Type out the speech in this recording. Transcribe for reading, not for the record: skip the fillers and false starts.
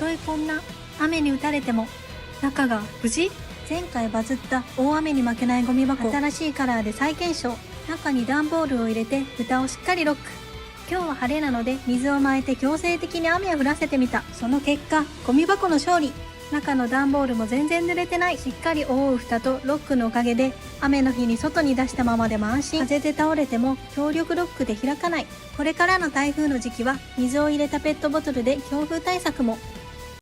とえこんな雨に打たれても中が無事。前回バズった大雨に負けないゴミ箱、新しいカラーで再検証。中に段ボールを入れて蓋をしっかりロック。今日は晴れなので水をまいて強制的に雨を降らせてみた。その結果ゴミ箱の勝利。中の段ボールも全然濡れてない。しっかり覆う蓋とロックのおかげで雨の日に外に出したままでも安心。風で倒れても強力ロックで開かない。これからの台風の時期は水を入れたペットボトルで強風対策も。